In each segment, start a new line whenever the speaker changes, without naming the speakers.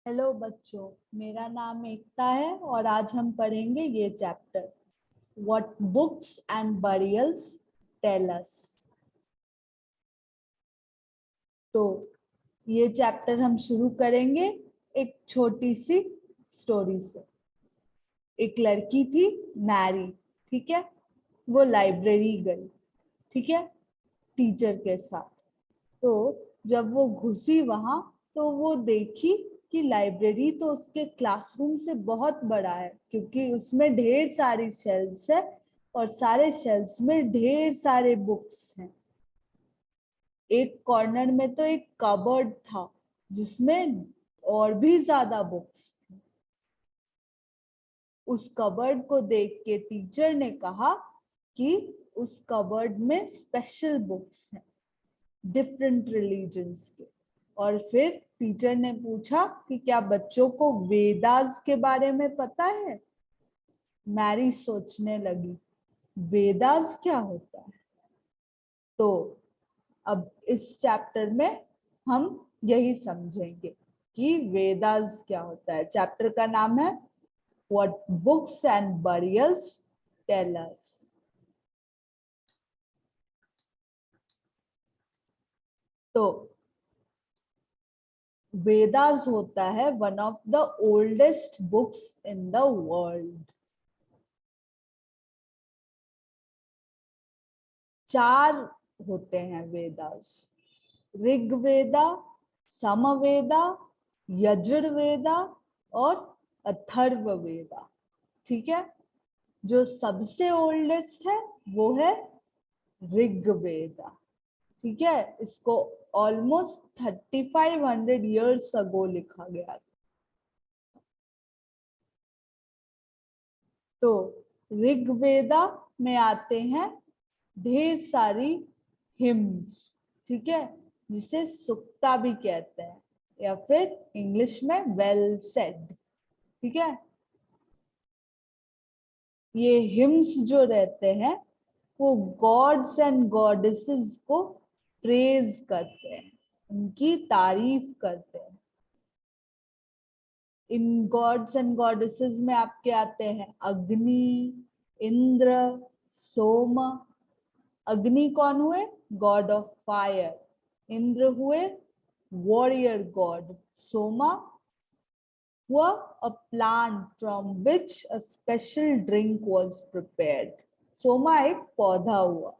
Hello बच्चों, मेरा नाम एकता है और आज हम पढ़ेंगे ये chapter what books and burials tell us. तो ये चैप्टर हम शुरू करेंगे एक छोटी सी स्टोरी से। एक लड़की थी मैरी, ठीक है। वो लाइब्रेरी गई, ठीक है, टीचर के साथ। तो जब वो घुसी वहां तो वो देखी कि लाइब्रेरी तो उसके क्लासरूम से बहुत बड़ा है, क्योंकि उसमें ढेर सारी शेल्फ्स है और सारे शेल्फ्स में ढेर सारे बुक्स हैं। एक कॉर्नर में तो एक कबर्ड था जिसमें और भी ज्यादा बुक्स थी। उस कबर्ड को देख के टीचर ने कहा कि उस कबर्ड में स्पेशल बुक्स हैं डिफरेंट रिलीजन्स के। और फिर टीचर ने पूछा कि क्या बच्चों को वेदास के बारे में पता है। मैरी सोचने लगी, वेदास क्या होता है। तो अब इस चैप्टर में हम यही समझेंगे कि वेदास क्या होता है। चैप्टर का नाम है what books and burials tell us. तो वेदास होता है one of the oldest books in the world. 4 होते हैं वेदास, ऋग्वेदा, समवेदा, यजुर्वेदा और अथर्ववेदा, ठीक है। जो सबसे ओल्डेस्ट है वो है ऋग्वेदा, ठीक है। इसको ऑलमोस्ट 3500 ईयर्स अगो लिखा गया। तो ऋग्वेदा में आते हैं ढेर सारी हिम्स, ठीक है, जिसे सुक्ता भी कहते हैं या फिर इंग्लिश में वेल सेड, ठीक है। ये हिम्स जो रहते हैं वो गॉड्स एंड गॉडेसेस को प्रेज करते हैं, उनकी तारीफ करते हैं। इन गॉड्स एंड गॉडेसेस में आपके आते हैं अग्नि, इंद्र, सोम। अग्नि कौन हुए? God of fire. इंद्र हुए वॉरियर गॉड। सोमा हुआ a plant from which a special drink was prepared। Soma एक पौधा हुआ।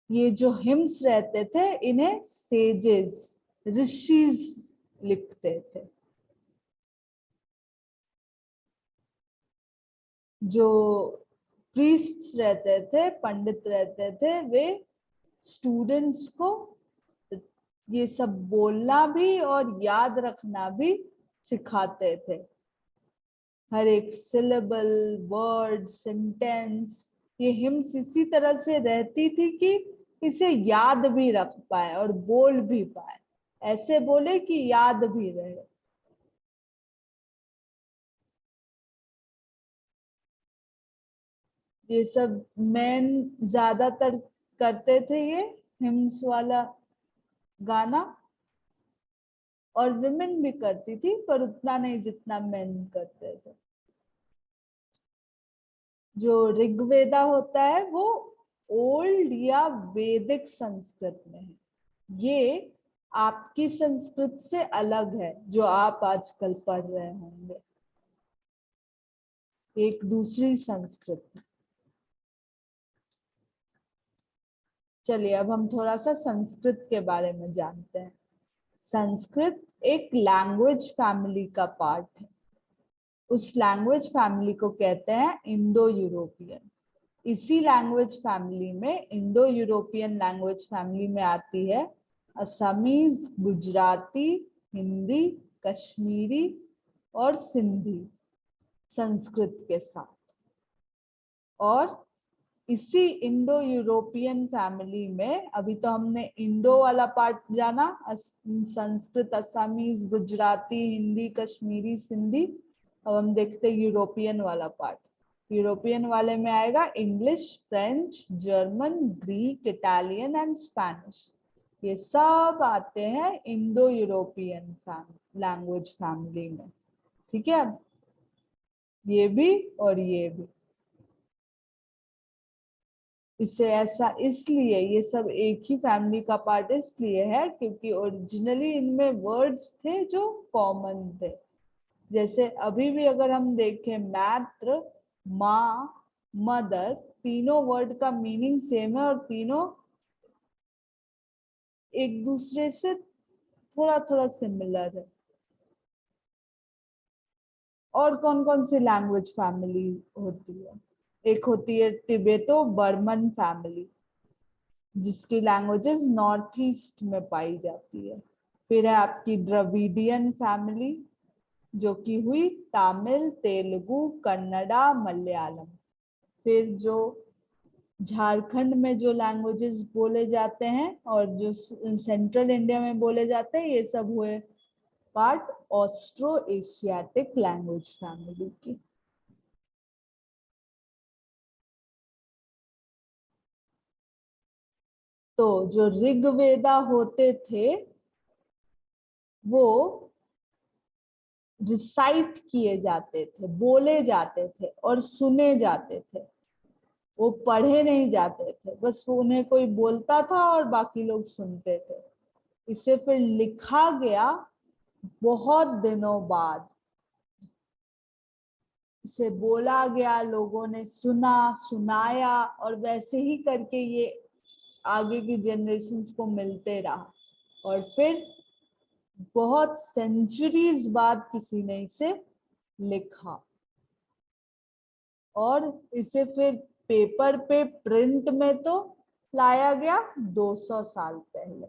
ये जो हिम्स रहते थे इन्हें सेजेस, ऋषिज लिखते थे। जो प्रीस्ट्स रहते थे, पंडित रहते थे, वे स्टूडेंट्स को ये सब बोलना भी और याद रखना भी सिखाते थे। हर एक सिलेबल, वर्ड, सेंटेंस, ये हिम्स इसी तरह से रहती थी कि इसे याद भी रख पाए और बोल भी पाए। ऐसे बोले कि याद भी रहे। ये सब मेन ज्यादातर करते थे ये हिम्स वाला गाना, और विमेन भी करती थी पर उतना नहीं जितना मेन करते थे। जो ऋग्वेदा होता है वो ओल्ड या वैदिक संस्कृत में है। ये आपकी संस्कृत से अलग है जो आप आजकल पढ़ रहे होंगे, एक दूसरी संस्कृत है। चलिए अब हम थोड़ा सा संस्कृत के बारे में जानते हैं। संस्कृत एक लैंग्वेज फैमिली का पार्ट है। उस लैंग्वेज फैमिली को कहते हैं इंडो यूरोपियन। इसी लैंग्वेज फैमिली में, इंडो यूरोपियन लैंग्वेज फैमिली में आती है असमीज, गुजराती, हिंदी, कश्मीरी और सिंधी संस्कृत के साथ। और इसी इंडो यूरोपियन फैमिली में, अभी तो हमने इंडो वाला पार्ट जाना, संस्कृत, असमीज, गुजराती, हिंदी, कश्मीरी, सिंधी। अब हम देखते हैं यूरोपियन वाला पार्ट। यूरोपियन वाले में आएगा English, French, German, Greek, Italian and Spanish. ये सब आते हैं इंडो यूरोपियन लैंग्वेज फैमिली में। ठीक है, ये भी और ये भी। इसे ऐसा इसलिए, ये सब एक ही फैमिली का पार्ट इसलिए है क्योंकि ओरिजिनली इनमें वर्ड्स थे जो कॉमन थे। जैसे अभी भी अगर हम देखें, मात्र, माँ, मदर, तीनों वर्ड का मीनिंग सेम है और तीनों एक दूसरे से थोड़ा थोड़ा सिमिलर है। और कौन कौन सी लैंग्वेज फैमिली होती है? एक होती है तिबेटो बर्मन फैमिली, जिसकी लैंग्वेजेस नॉर्थ ईस्ट में पाई जाती है। फिर है आपकी द्रविडियन फैमिली, जो कि हुई तमिल, तेलुगु, कन्नड़ा, मलयालम। फिर जो झारखंड में जो लैंग्वेजेस बोले जाते हैं और जो सेंट्रल इंडिया में बोले जाते हैं, ये सब हुए part Austro Asiatic language family की। तो जो ऋग्वेदा होते थे वो रिसाइट किए जाते थे, बोले जाते थे और सुने जाते थे। वो पढ़े नहीं जाते थे, बस उन्हें कोई बोलता था और बाकी लोग सुनते थे। इसे फिर लिखा गया बहुत दिनों बाद। इसे बोला गया, लोगों ने सुना, सुनाया, और वैसे ही करके ये आगे की जनरेशन्स को मिलते रहा। और फिर बहुत सेंचुरीज बाद किसी ने इसे लिखा और इसे फिर पेपर पे प्रिंट में तो लाया गया 200 साल पहले।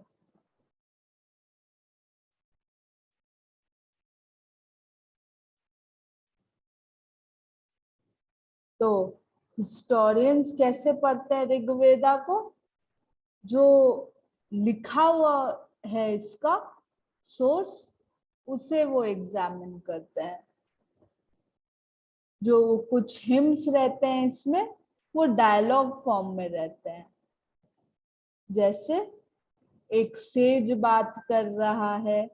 तो हिस्टोरियंस कैसे पढ़ते हैं ऋग्वेदा को? जो लिखा हुआ है इसका सोर्स, उसे वो एग्जामिन करते हैं। जो कुछ हिम्स रहते हैं इसमें, वो डायलॉग फॉर्म में रहते हैं। जैसे एक सेज बात कर रहा है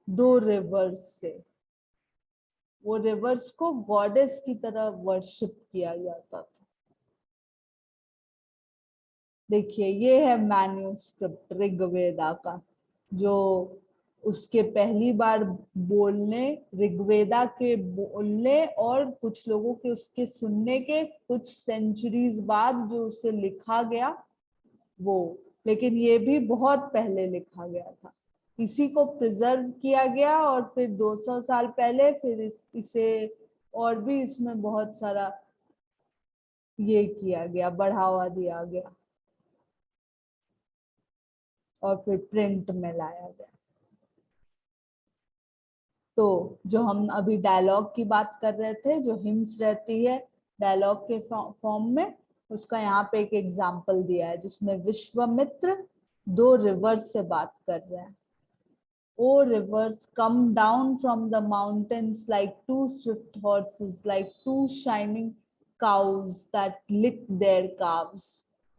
2 रिवर्स से। वो रिवर्स को गॉडेस की तरह वर्शिप किया जाता था। देखिए, ये है मैन्युस्क्रिप्ट ऋग्वेदा का, जो उसके पहली बार बोलने, ऋग्वेदा के बोलने और कुछ लोगों के उसके सुनने के कुछ सेंचुरीज बाद जो उसे लिखा गया वो। लेकिन ये भी बहुत पहले लिखा गया था। इसी को प्रिजर्व किया गया और फिर 200 साल पहले फिर इसे और भी इसमें बहुत सारा ये किया गया, बढ़ावा दिया गया और फिर प्रिंट में लाया गया। तो जो हम अभी डायलॉग की बात कर रहे थे, जो हिम्स रहती है डायलॉग के फॉर्म में, उसका यहाँ पे एक एग्जाम्पल दिया है जिसमें विश्वामित्र 2 रिवर्स से बात कर रहे हैं। O rivers, come down from the mountains like 2 swift horses, like 2 shining cows that lick their calves.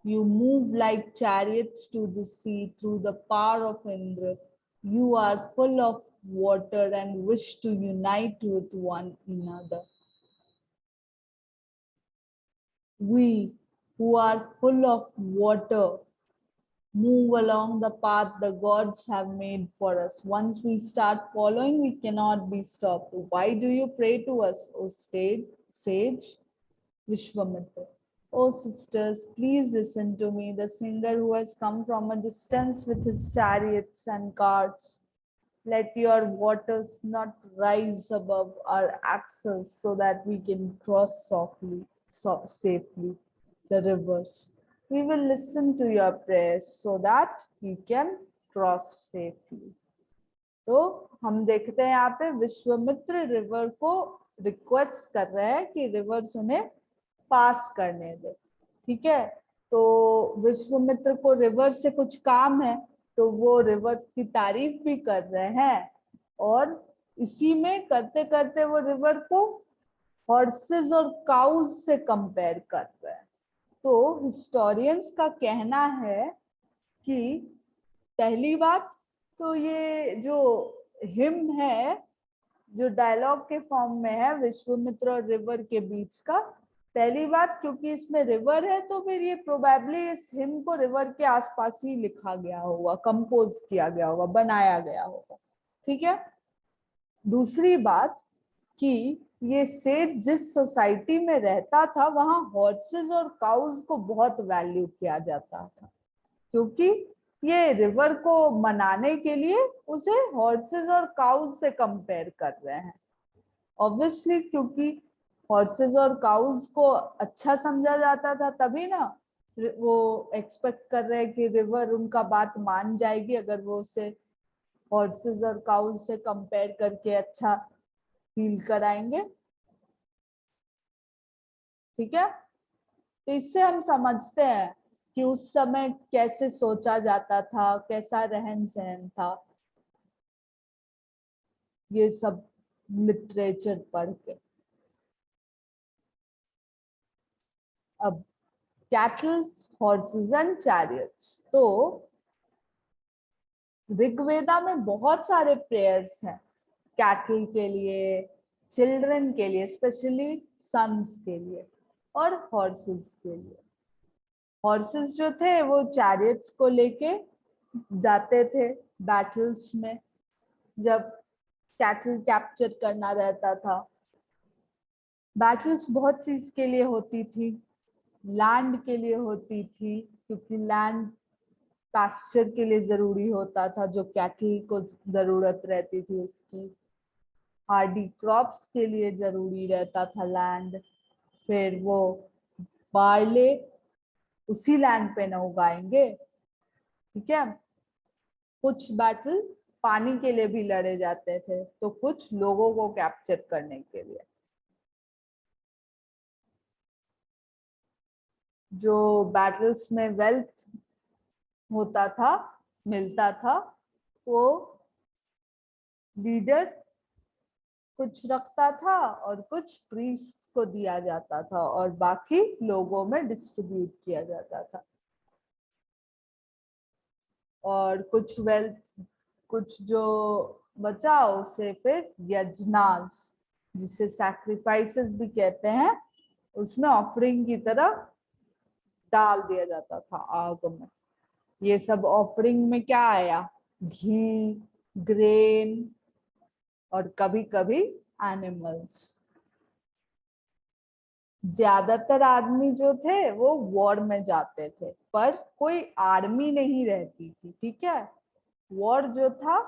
You move like chariots to the sea through the power of Indra. You are full of water and wish to unite with one another. We who are full of water move along the path the gods have made for us. Once we start following, we cannot be stopped. Why do you pray to us, O sage? Vishwamitra. Oh sisters, please listen to me, the singer who has come from a distance with his chariots and carts. Let your waters not rise above our axles so that we can cross safely the rivers. We will listen to your prayers so that we can cross safely. तो हम देखते हैं यहाँ पे Vishwamitra river को request कर रहे हैं कि रिवर्स उन्हें पास करने दे। ठीक है, तो विश्वामित्र को रिवर से कुछ काम है, तो वो रिवर की तारीफ भी कर रहे हैं और इसी में करते करते वो रिवर को हॉर्सेस और काउज से कंपेयर कर रहे हैं। तो हिस्टोरियंस का कहना है कि पहली बात तो ये जो हिम है, जो डायलॉग के फॉर्म में है विश्वामित्र और रिवर के बीच का, पहली बात क्योंकि इसमें रिवर है तो फिर ये प्रोबेबली इस हिम को रिवर के आसपास ही लिखा गया होगा, कंपोज किया गया होगा, बनाया गया होगा। ठीक है। दूसरी बात कि ये सेठ जिस सोसाइटी में रहता था वहां हॉर्सेस और काउज को बहुत वैल्यू किया जाता था, क्योंकि ये रिवर को मनाने के लिए उसे हॉर्सेस और काउज से कंपेयर कर रहे हैं। ऑब्वियसली क्योंकि हॉर्सेस और काउज को अच्छा समझा जाता था, तभी ना वो एक्सपेक्ट कर रहे हैं कि रिवर उनका बात मान जाएगी अगर वो उसे हॉर्सेस और काउज से कंपेयर करके अच्छा फील कराएंगे। ठीक है। तो इससे हम समझते हैं कि उस समय कैसे सोचा जाता था, कैसा रहन सहन था, ये सब लिटरेचर पढ़ के। अब कैटल्स, हॉर्सेस एंड चैरियट्स, तो ऋग्वेदा में बहुत सारे प्रेयर्स हैं कैटल के लिए, चिल्ड्रन के लिए, स्पेशली सन्स के लिए, और हॉर्सेस के लिए। हॉर्सेस जो थे वो चैरियट्स को लेके जाते थे बैटल्स में, जब कैटल कैप्चर करना रहता था। बैटल्स बहुत चीज के लिए होती थी, लैंड के लिए होती थी क्योंकि लैंड पास्चर के लिए जरूरी होता था, जो कैटल को जरूरत रहती थी उसकी। हार्डी क्रॉप्स के लिए जरूरी रहता था लैंड। फिर वो बार्ले उसी लैंड पे न उगाएंगे। ठीक है। कुछ बैटल पानी के लिए भी लड़े जाते थे, तो कुछ लोगों को कैप्चर करने के लिए। जो बैटल्स में वेल्थ होता था, मिलता था, वो लीडर कुछ रखता था और कुछ प्रीस्ट को दिया जाता था और बाकी लोगों में डिस्ट्रीब्यूट किया जाता था। और कुछ वेल्थ, कुछ जो बचा उसे फिर यज्ञास, जिसे सैक्रिफाइसेस भी कहते हैं, उसमें ऑफरिंग की तरह डाल दिया जाता था आग में। ये सब ऑफरिंग में क्या आया? घी, ग्रेन और कभी कभी एनिमल्स। ज्यादातर आदमी जो थे वो वॉर में जाते थे, पर कोई आर्मी नहीं रहती थी। ठीक है। वॉर जो था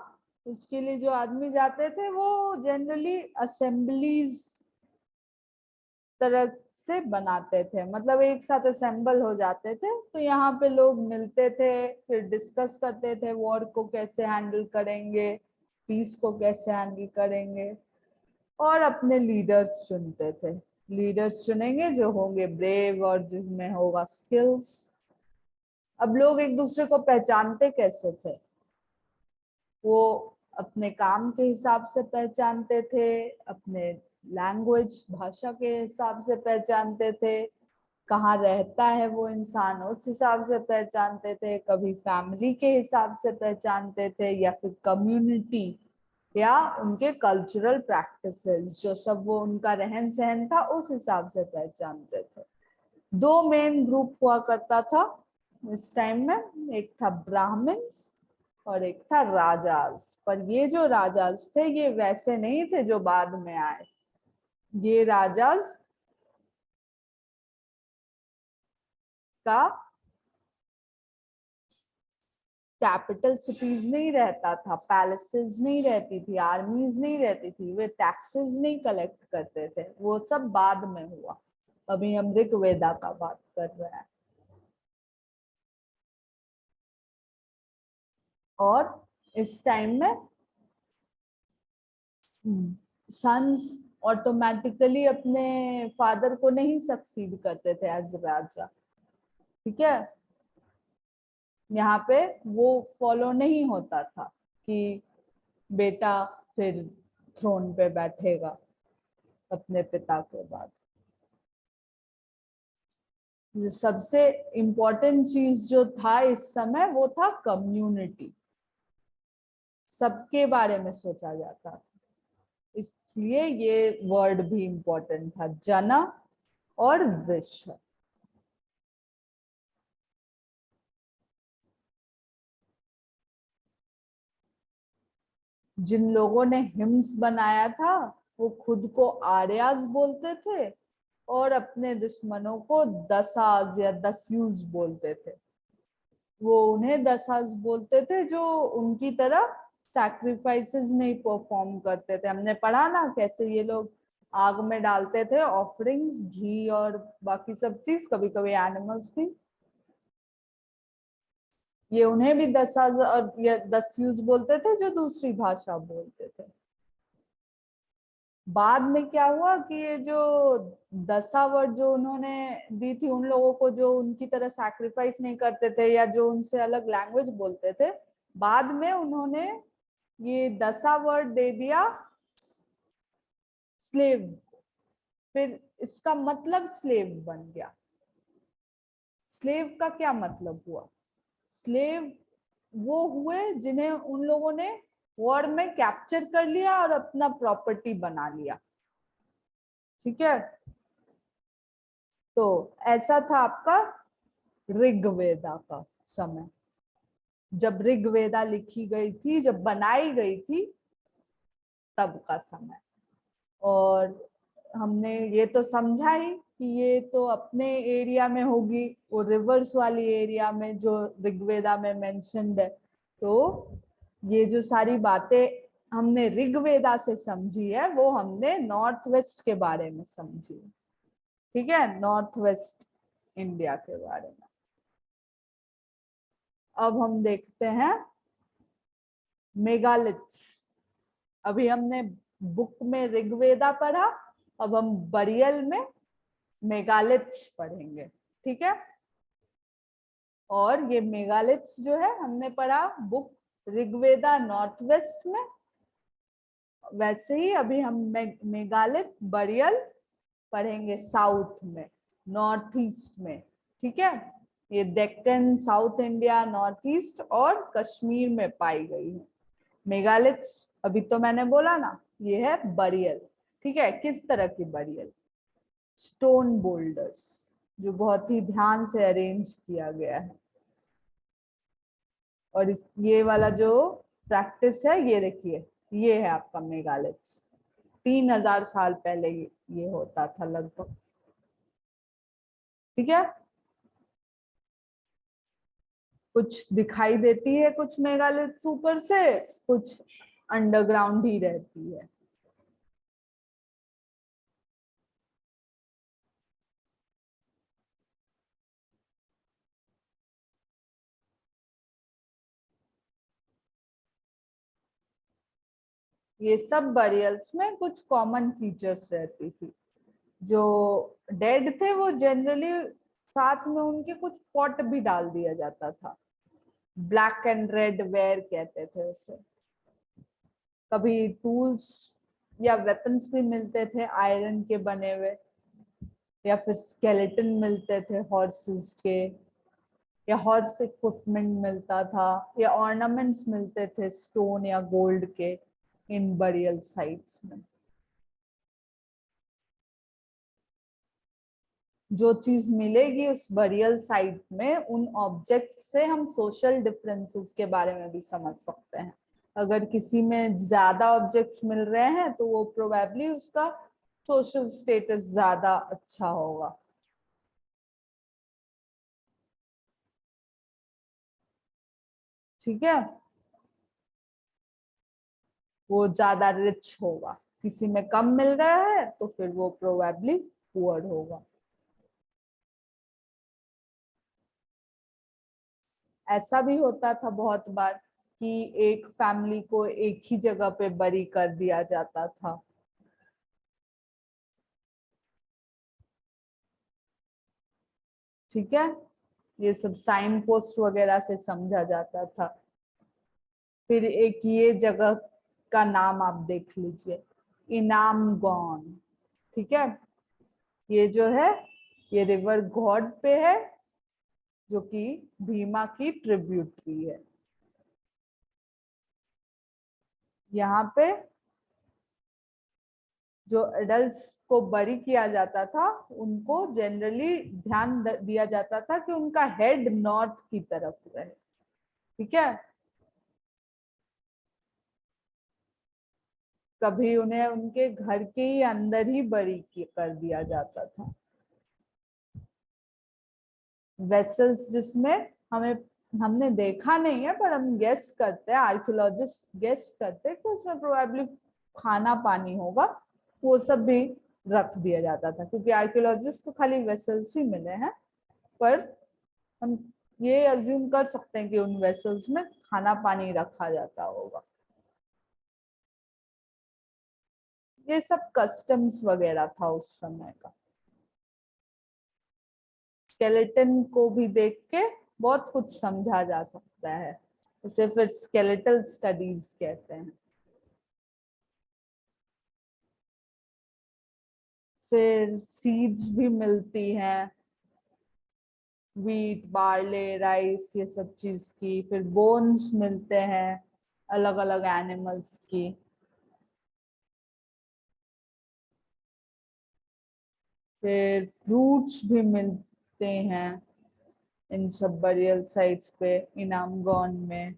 उसके लिए जो आदमी जाते थे वो जनरली असेंबलीज तरह से बनाते थे, मतलब एक साथ असेंबल हो जाते थे। तो यहाँ पे लोग मिलते थे, फिर डिस्कस करते थे वॉर को कैसे हैंडल करेंगे, पीस को कैसे हैंडल करेंगे, और अपने लीडर्स चुनते थे। लीडर्स चुनेंगे जो होंगे ब्रेव और जिसमें होगा स्किल्स। अब लोग एक दूसरे को पहचानते कैसे थे? वो अपने काम के हिसाब से पहचानते थे, अपने लैंग्वेज, भाषा के हिसाब से पहचानते थे, कहाँ रहता है वो इंसान उस हिसाब से पहचानते थे, कभी फैमिली के हिसाब से पहचानते थे, या फिर कम्युनिटी या उनके कल्चरल प्रैक्टिसेस, जो सब वो उनका रहन सहन था उस हिसाब से पहचानते थे। दो मेन ग्रुप हुआ करता था इस टाइम में, एक था ब्राह्मण्स और एक था राजास। पर ये जो राजास थे ये वैसे नहीं थे जो बाद में आए। ये राजास का कैपिटल सिटीज नहीं रहता था, पैलेसेस नहीं रहती थी, आर्मीज नहीं रहती थी, वे टैक्सेस नहीं कलेक्ट करते थे, वो सब बाद में हुआ। अभी हम ऋग्वेदा का बात कर रहे हैं। और इस टाइम में सन्स ऑटोमेटिकली अपने फादर को नहीं सक्सीड करते थे एज राजा। ठीक है। यहाँ पे वो फॉलो नहीं होता था कि बेटा फिर थ्रोन पे बैठेगा अपने पिता के बाद। सबसे इम्पोर्टेंट चीज जो था इस समय वो था कम्युनिटी। सबके बारे में सोचा जाता था, इसलिए ये वर्ड भी इंपॉर्टेंट था, जन और विश्व। जिन लोगों ने हिम्स बनाया था वो खुद को आर्याज बोलते थे और अपने दुश्मनों को दसाज या दस्यूज बोलते थे। वो उन्हें दसाज बोलते थे जो उनकी तरह सैक्रिफाइसेस नहीं परफॉर्म करते थे। हमने पढ़ा ना कैसे ये लोग आग में डालते थे ऑफरिंग्स, घी और बाकी सब चीज, कभी कभी एनिमल्स भी। ये उन्हें भी दसाज और या दस्यूज बोलते थे जो दूसरी भाषा बोलते थे। बाद में क्या हुआ कि ये जो दशावर्ड जो उन्होंने दी थी उन लोगों को जो उनकी तरह सैक्रिफाइस नहीं करते थे या जो उनसे अलग लैंग्वेज बोलते थे, बाद में उन्होंने ये दशावर्ड दे दिया स्लेव। फिर इसका मतलब स्लेव बन गया। स्लेव का क्या मतलब हुआ? स्लेव वो हुए जिन्हें उन लोगों ने वॉर में कैप्चर कर लिया और अपना प्रॉपर्टी बना लिया। ठीक है, तो ऐसा था आपका ऋग्वेदा का समय। जब ऋग्वेदा लिखी गई थी, जब बनाई गई थी, तब का समय। और हमने ये तो समझा ही कि ये तो अपने एरिया में होगी, वो रिवर्स वाली एरिया में जो ऋग्वेदा में मेंशन्ड है। तो ये जो सारी बातें हमने ऋग्वेदा से समझी है वो हमने नॉर्थ वेस्ट के बारे में समझी। ठीक है, नॉर्थ वेस्ट इंडिया के बारे में। अब हम देखते हैं मेगालिथ्स। अभी हमने बुक में ऋग्वेदा पढ़ा, अब हम बरियल में मेगालिथ्स पढ़ेंगे। ठीक है, और ये मेगालिथ्स जो है हमने पढ़ा बुक ऋग्वेदा नॉर्थ वेस्ट में, वैसे ही अभी हम मेगालिथ बरियल पढ़ेंगे साउथ में, नॉर्थ ईस्ट में। ठीक है, ये Deccan, south India, north east और कश्मीर में पाई गई है मेगालिथ्स। अभी तो मैंने बोला ना, ये है बरियल। ठीक है, किस तरह की बरियल? स्टोन बोल्डर्स, जो बहुत ही ध्यान से अरेंज किया गया है। और ये वाला जो प्रैक्टिस है, ये देखिए, ये है आपका मेगालिथ्स। 3000 साल पहले ये होता था लगभग। ठीक है, कुछ दिखाई देती है, कुछ मेगालिथ्स ऊपर से, कुछ अंडरग्राउंड ही रहती है। ये सब बरियल्स में कुछ कॉमन फीचर्स रहती थी। जो डेड थे वो जनरली साथ में उनके कुछ पॉट भी डाल दिया जाता था। ब्लैक एंड रेड वेयर कहते थे उसे। कभी टूल्स या वेपन्स भी मिलते थे आयरन के बने हुए, या फिर स्केलेटन मिलते थे हॉर्सेस के, या हॉर्स इक्विपमेंट मिलता था, या ऑर्नामेंट्स मिलते थे स्टोन या गोल्ड के इन बरियल साइट्स में। जो चीज मिलेगी उस बरियल साइट में, उन ऑब्जेक्ट से हम सोशल डिफरेंसेस के बारे में भी समझ सकते हैं। अगर किसी में ज्यादा ऑब्जेक्ट्स मिल रहे हैं तो वो प्रोबेबली उसका सोशल स्टेटस ज्यादा अच्छा होगा। ठीक है, वो ज्यादा रिच होगा। किसी में कम मिल रहा है तो फिर वो प्रोबेबली पुअर होगा। ऐसा भी होता था बहुत बार कि एक फैमिली को एक ही जगह पे बरी कर दिया जाता था। ठीक है, ये सब साइन पोस्ट वगैरह से समझा जाता था। फिर एक ये जगह का नाम आप देख लीजिए, इनाम गौन। ठीक है, ये जो है ये रिवर घोड पे है, जो कि भीमा की ट्रिब्यूटरी है। यहाँ पे जो एडल्ट्स को बरी किया जाता था उनको जनरली ध्यान दिया जाता था कि उनका हेड नॉर्थ की तरफ रहे, ठीक है। कभी उन्हें उनके घर के ही अंदर ही बरी कर दिया जाता था। वेसल्स जिसमें हमने देखा नहीं है पर हम गेस करते हैं, आर्कियोलॉजिस्ट गेस करते हैं कि उसमें प्रोबेबली खाना पानी होगा, वो सब भी रख दिया जाता था, क्योंकि आर्कियोलॉजिस्ट को खाली वेसल्स ही मिले हैं, पर हम ये अज्यूम कर सकते हैं कि उन वेसल्स में खाना पानी रखा जाता होगा। ये सब कस्टम्स वगैरह था उस समय का। स्केलेटन को भी देख के बहुत कुछ समझा जा सकता है, उसे फिर स्केलेटल स्टडीज कहते हैं। फिर सीड्स भी मिलती हैं, वीट, बार्ले, राइस, ये सब चीज की। फिर बोन्स मिलते हैं अलग अलग एनिमल्स की। फिर फ्रूट्स भी मिलते हैं इन सब बरियल साइट्स पे, इनामगॉन में,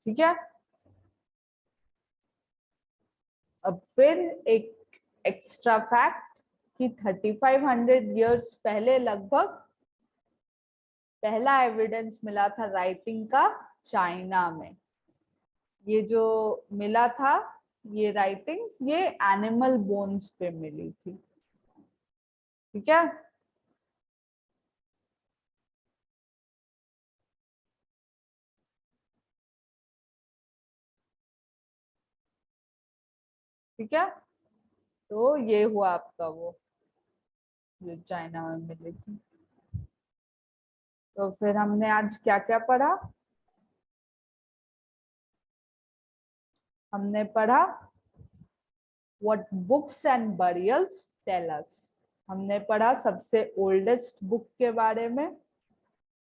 ठीक है। अब फिर एक एक्स्ट्रा फैक्ट कि 3500 इयर्स पहले लगभग पहला एविडेंस मिला था राइटिंग का चाइना में। ये जो मिला था, ये राइटिंग्स, ये एनिमल बोन्स पे मिली थी, ठीक है। ठीक है, तो ये हुआ आपका वो जो चाइना में मिली थी। तो फिर हमने आज क्या क्या पढ़ा? हमने पढ़ा what books and burials tell us. हमने पढ़ा सबसे ओल्डेस्ट बुक के बारे में,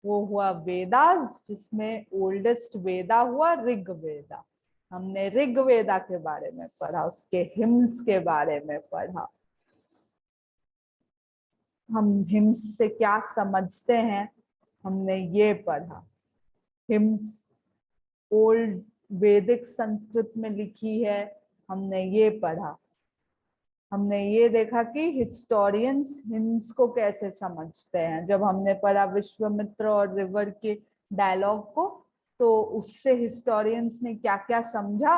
वो हुआ वेदास, जिसमें ओल्डेस्ट वेदा हुआ ऋग्वेदा। हमने ऋग्वेदा के बारे में पढ़ा, उसके हिम्स के बारे में पढ़ा। हम हिम्स से क्या समझते हैं हमने ये पढ़ा। हिम्स ओल्ड वैदिक संस्कृत में लिखी है, हमने ये पढ़ा। हमने ये देखा कि हिस्टोरियंस हिम्स को कैसे समझते हैं। जब हमने पढ़ा विश्वामित्र और रिवर के डायलॉग को, तो उससे हिस्टोरियंस ने क्या क्या समझा,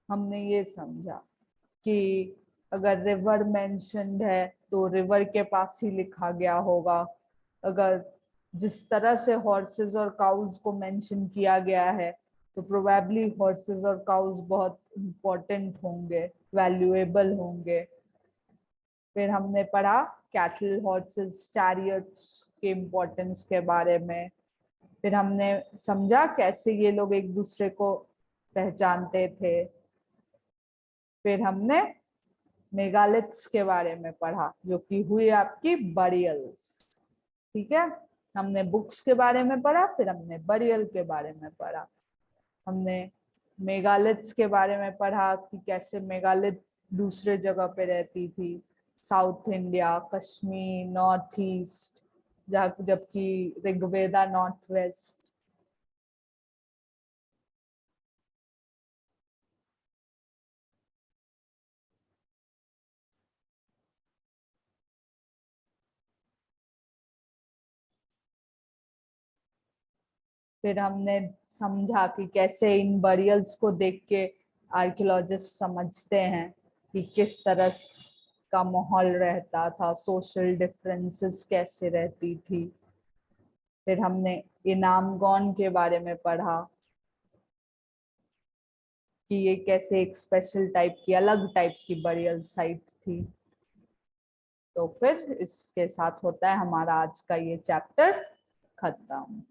हमने ये समझा कि अगर रिवर मेंशन्ड है तो रिवर के पास ही लिखा गया होगा। अगर जिस तरह से हॉर्सेस और काउज को मेंशन किया गया है तो प्रोबेबली हॉर्सेस और काउज बहुत इंपॉर्टेंट होंगे, वैल्यूएबल होंगे। फिर हमने पढ़ा कैटल, हॉर्सेस, चैरियट्स के इम्पोर्टेंस के बारे में। फिर हमने समझा कैसे ये लोग एक दूसरे को पहचानते थे। फिर हमने मेगालिथ्स के बारे में पढ़ा, जो कि हुई आपकी बरियल्स, ठीक है। हमने बुक्स के बारे में पढ़ा, फिर हमने बरियल के बारे में पढ़ा। हमने मेगालिथ्स के बारे में पढ़ा कि कैसे मेगालिथ दूसरे जगह पे रहती थी, south India, Kashmir, north east, जबकि ऋग्वेदा नॉर्थ वेस्ट। फिर हमने समझा कि कैसे इन बरियल्स को देख के आर्कियोलॉजिस्ट समझते हैं कि किस तरह का माहौल रहता था, सोशल डिफरेंसेस कैसे रहती थी। फिर हमने इनामगॉन के बारे में पढ़ा कि ये कैसे एक स्पेशल टाइप की, अलग टाइप की बरियल साइट थी। तो फिर इसके साथ होता है हमारा आज का ये चैप्टर खत्म।